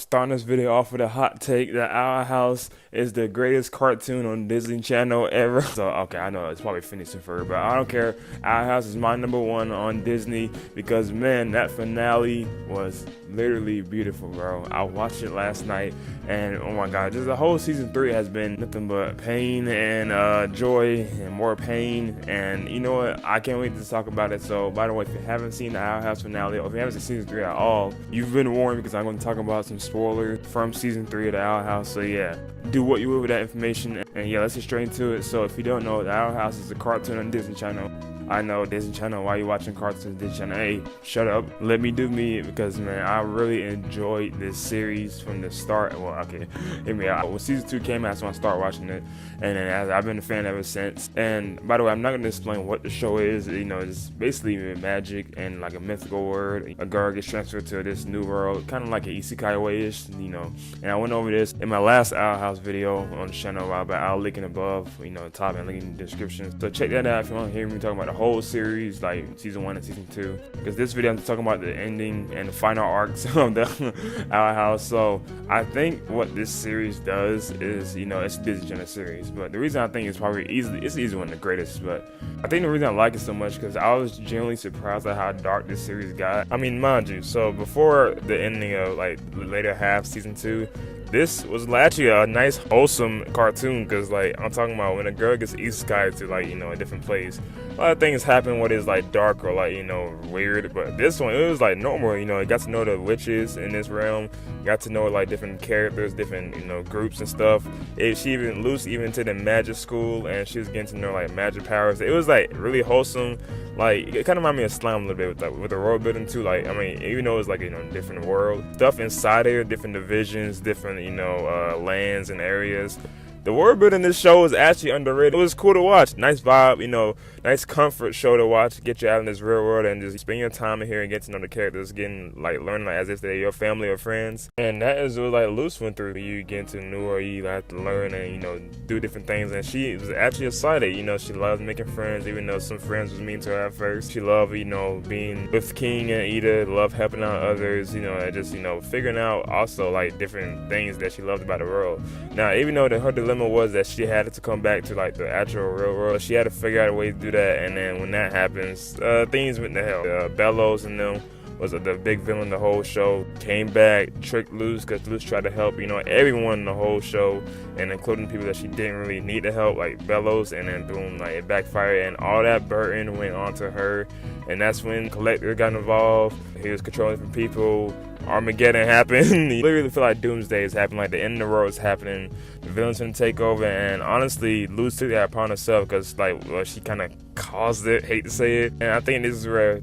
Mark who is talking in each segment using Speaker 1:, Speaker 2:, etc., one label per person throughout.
Speaker 1: starting this video off with a hot take that Owl House is the greatest cartoon on Disney Channel ever. So, okay, I know it's probably finishing for her, but I don't care. Owl House is my #1 on Disney because, man, that finale was literally beautiful, bro. I watched it last night, and oh my god, just the whole season 3 has been nothing but pain and joy and more pain. And you know what? I can't wait to talk about it. So, by the way, if you haven't seen the Owl House finale, or if you haven't seen season 3 at all, you've been warned because I'm going to talk about some spoilers from season 3 of the Owl House. So yeah, do what you will with that information. And yeah, let's get straight into it. So if you don't know, the Owl House is a cartoon on Disney Channel. I know, Disney Channel, why you watching cartoons Disney Channel? Hey, shut up. Let me do me, because, man, I really enjoyed this series from the start. Well, okay, hear me out. When season 2 came out, that's when I started watching it. And then I've been a fan ever since. And by the way, I'm not going to explain what the show is. You know, it's basically magic and like a mythical world. A girl gets transferred to this new world, kind of like an isekai way-ish, you know. And I went over this in my last Owl House video on the channel a while back. I'll link it above, you know, top and link in the description. So check that out if you want to hear me talking about the whole series, like season 1 and season 2, because this video I'm talking about the ending and the final arcs of the Owl House. So I think what this series does is, you know, it's a Disney Channel series, but the reason I think it's probably easily one of the greatest. But I think the reason I like it so much because I was genuinely surprised at how dark this series got. I mean, mind you, so before the ending of like the later half season 2, this was actually a nice wholesome cartoon, because like I'm talking about when a girl gets isekai to, like, you know, a different place, a lot of things happen what is like dark or like, you know, weird. But this one, it was like normal, you know. You got to know the witches in this realm, you got to know like different characters, different, you know, groups and stuff. She even loose even to the magic school, and she was getting to know like magic powers. It was like really wholesome. Like, it kind of reminded me of Slime a little bit with, like, with the world building too. Like, I mean, even though it's like, you know, different world stuff inside here, different divisions, different, you know, lands and areas. The world building in this show is actually underrated. It was cool to watch. Nice vibe, you know, nice comfort show to watch. Get you out in this real world and just spend your time in here and get to know the characters, getting, like, learning like, as if they're your family or friends. And that is what, like, Luce went through. You get into New York, you have to learn and, you know, do different things. And she was actually excited. You know, she loves making friends, even though some friends was mean to her at first. She loved, you know, being with King and Ida, loved helping out others, you know, and just, you know, figuring out also, like, different things that she loved about the world. Now, even though her dilemma was that she had to come back to like the actual real world, she had to figure out a way to do that. And then when that happens, things went to hell. Bellows and them was the big villain the whole show, came back, tricked Luce, because Luce tried to help, you know, everyone in the whole show, and including people that she didn't really need to help, like Bellows. And then boom, like it backfired, and all that burden went onto her. And that's when Collector got involved. He was controlling different people. Armageddon happened. You literally feel like Doomsday is happening, like the end of the world is happening. The villain's gonna take over, and honestly, Luce took that upon herself because, like, well, she kind of caused it. Hate to say it, and I think this is where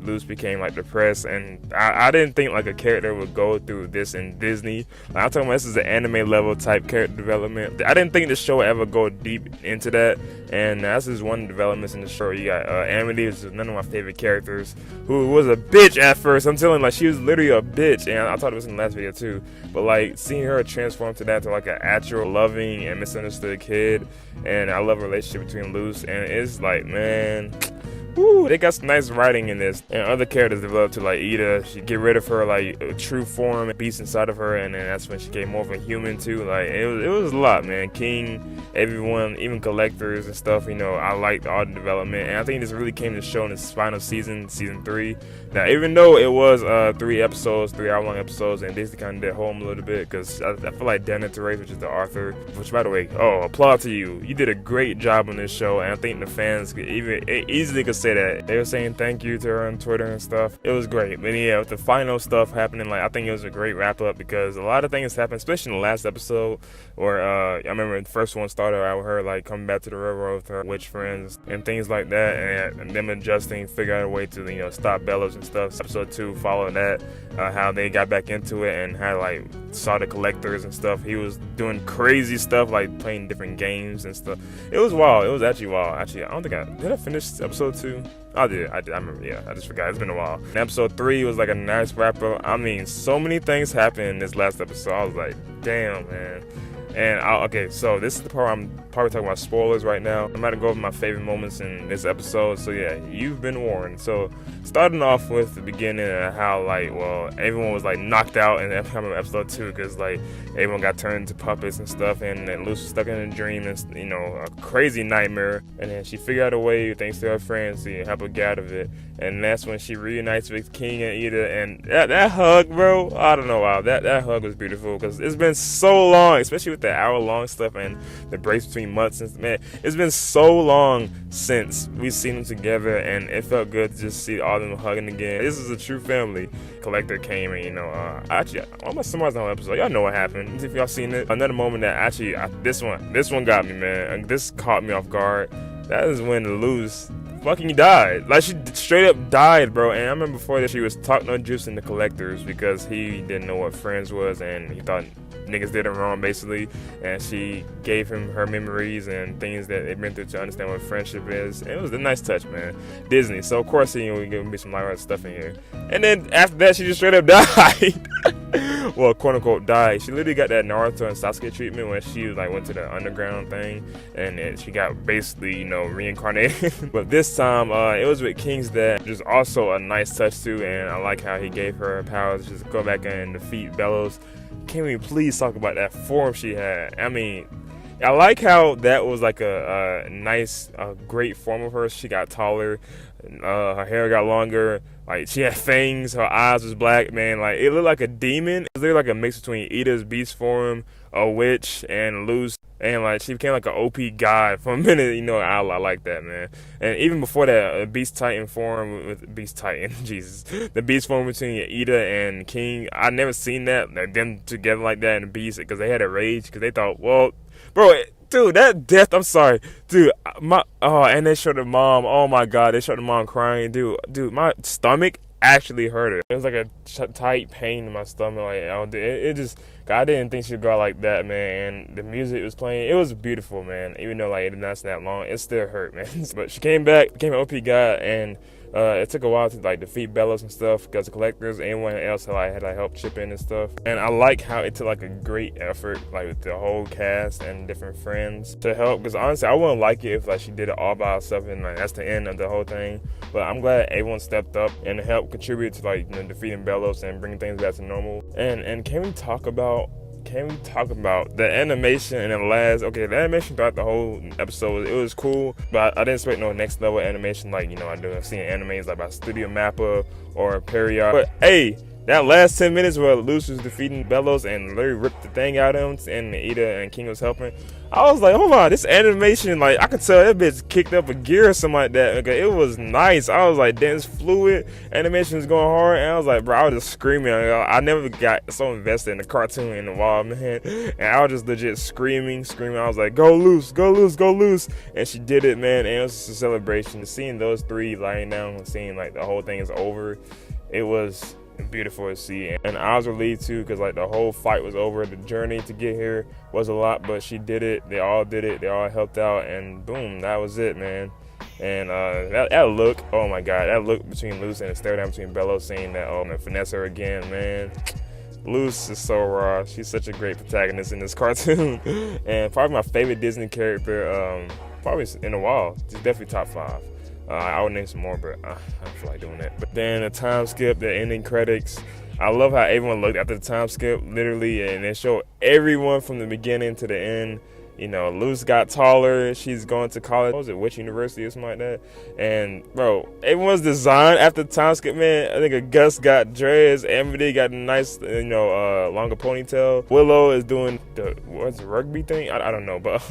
Speaker 1: Luce became like depressed. And I didn't think like a character would go through this in Disney. Like, I'm talking about, this is an anime level type character development. I didn't think the show would ever go deep into that, and that's just one of the developments in the show. You got Amity, which is none of my favorite characters, who was a bitch at first. I'm telling you, like, she was literally a bitch, and I thought it was in the last video too. But like seeing her transform to that, to like an actual loving and misunderstood kid, and I love the relationship between Luce, and it's like, man, woo, they got some nice writing in this. And other characters developed to like Ida. She get rid of her like true form, beast inside of her, and then that's when she became more of a human too. Like it was a lot, man. King, everyone, even collectors and stuff. You know, I liked all the development, and I think this really came to show in this final season 3. Now, even though it was 3 episodes, 3-hour-long episodes, and Disney kind of did home a little bit, because I feel like Daniel Terrace, which is the author, which, by the way, applaud to you. You did a great job on this show, and I think the fans easily could say that. They were saying thank you to her on Twitter and stuff. It was great. But yeah, with the final stuff happening, like, I think it was a great wrap-up, because a lot of things happened, especially in the last episode, where I remember the first one started out with her, like, coming back to the railroad with her witch friends and things like that, and them adjusting, figure out a way to, you know, stop Bellows and stuff. Episode 2 followed that, how they got back into it and how, like, saw the collectors and stuff. He was doing crazy stuff, like playing different games and stuff. It was wild. It was actually wild. Actually, I don't think did I finish episode 2? I did. I remember. Yeah, I just forgot. It's been a while. And episode 3 was like a nice wrap up. I mean, so many things happened in this last episode. I was like, damn, man. And okay, so this is the part I'm probably talking about spoilers right now. I'm about to go over my favorite moments in this episode. So yeah, you've been warned. So starting off with the beginning and how everyone was knocked out in episode 2 because everyone got turned into puppets and stuff, and then Luz was stuck in a dream and a crazy nightmare. And then she figured out a way thanks to her friends to help her get out of it. And that's when she reunites with King and Ida, and that hug, bro. I don't know, wow, that hug was beautiful because it's been so long, especially with the hour-long stuff and the breaks between months. And man, it's been so long since we've seen them together, and it felt good to just see all of them hugging again. This is a true family. Collector came and actually, I'm gonna summarize the whole episode. Y'all know what happened if y'all seen it. Another moment that actually this one got me, man. This caught me off guard. That is when Luz fucking died. She straight up died, bro. And I remember before that she was talking no juice in the Collectors because he didn't know what friends was and he thought niggas did him wrong, basically. And she gave him her memories and things that they've been through to understand what friendship is. And it was a nice touch, man. Disney. So of course, we give me some light stuff in here. And then after that, she just straight up died. Well, quote unquote died. She literally got that Naruto and Sasuke treatment when she went to the underground thing, and she got basically reincarnated. But this time it was with King's dad, which is also a nice touch too. And I like how he gave her powers to just go back and defeat Bellows. Can we please talk about that form she had? I mean, I like how that was a nice, great form of her. She got taller, her hair got longer. She had fangs, her eyes was black, man. It looked like a demon. It was a mix between Ida's beast form, a witch, and Luz. And she became an OP god for a minute. I like that, man. And even before that, Beast Titan form with Beast Titan, Jesus, the Beast form between Ida and King. I never seen that them together like that in the Beast because they had a rage because they thought, well, bro. Dude, that death, I'm sorry. Dude, and they showed the mom. Oh my God, they showed the mom crying. Dude, my stomach actually hurt it. It was a tight pain in my stomach. It just, I didn't think she'd go out like that, man. And the music was playing. It was beautiful, man. Even though it did not last that long, it still hurt, man. But she came back, became an OP god, and it took a while to defeat Bellows and stuff because the Collectors, anyone else had help chip in and stuff. And I like how it took a great effort with the whole cast and different friends to help, because honestly I wouldn't like it if she did it all by herself and that's the end of the whole thing. But I'm glad everyone stepped up and helped contribute to defeating Bellows and bringing things back to normal. And can we talk about the animation in the animation throughout the whole episode? It was cool, but I didn't expect no next level animation I do. I've seen animes by Studio Mappa or Period. But hey, that last 10 minutes where Luz was defeating Bellows and literally ripped the thing out of him and Ida and King was helping, I was like, hold on, this animation, I could tell that bitch kicked up a gear or something like that. It was nice. I was like, damn, it's fluid. Animation was going hard. And I was like, bro, I was just screaming. I never got so invested in the cartoon in the wall, man. And I was just legit screaming. I was like, go Luz, go Luz, go Luz. And she did it, man. And it was just a celebration. Seeing those three lying down and seeing the whole thing is over, it was beautiful to see. And I was relieved too because the whole fight was over. The journey to get here was a lot, but she did it. They all did it. They all helped out, and boom, that was it, man. And that look, oh my God, that look between Luz and the stare down between Bellows, saying that, oh man, finesse her again, man. Luz is so raw. She's such a great protagonist in this cartoon. And probably my favorite Disney character, probably in a while. She's definitely top 5. I would name some more, but I don't feel like doing that. But then the time skip, the ending credits. I love how everyone looked after the time skip, literally, and they show everyone from the beginning to the end. Luz got taller. She's going to college. What was it, Witch University or something like that? And, bro, everyone's designed after the time skip, man. I think Gus got dreads. Amity got a nice, longer ponytail. Willow is doing the rugby thing? I don't know, but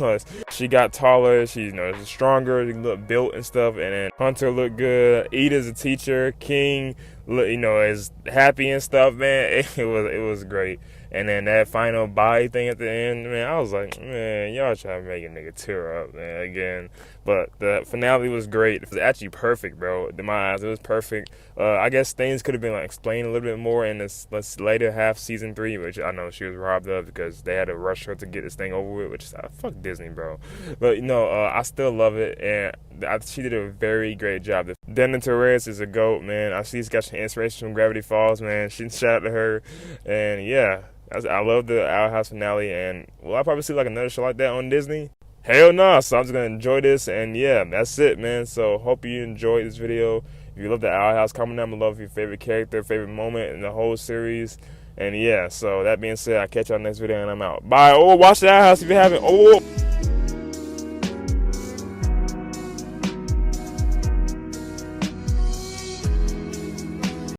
Speaker 1: she got taller. She's, stronger. She looked built and stuff. And then Hunter looked good. Ida's a teacher. King, is happy and stuff, man. It was great. And then that final bye thing at the end, man, I was like, man, y'all trying to make a nigga tear up, man, again. But the finale was great. It was actually perfect, bro. In my eyes, it was perfect. I guess things could have been explained a little bit more in this later half season 3, which I know she was robbed of because they had to rush her to get this thing over with, which fuck Disney, bro. But I still love it, and she did a very great job. Denis Torres is a GOAT, man. I see she's got some inspiration from Gravity Falls, man. Shout out to her, and yeah. I love the Owl House finale, and will I probably see another show like that on Disney? Hell no. So I'm just gonna enjoy this, and yeah, that's it, man. So hope you enjoyed this video. If you love the Owl House, comment down below your favorite character, favorite moment in the whole series. And yeah, so that being said, I'll catch y'all next video, and I'm out. Bye. Oh, watch the Owl House if you haven't. Oh.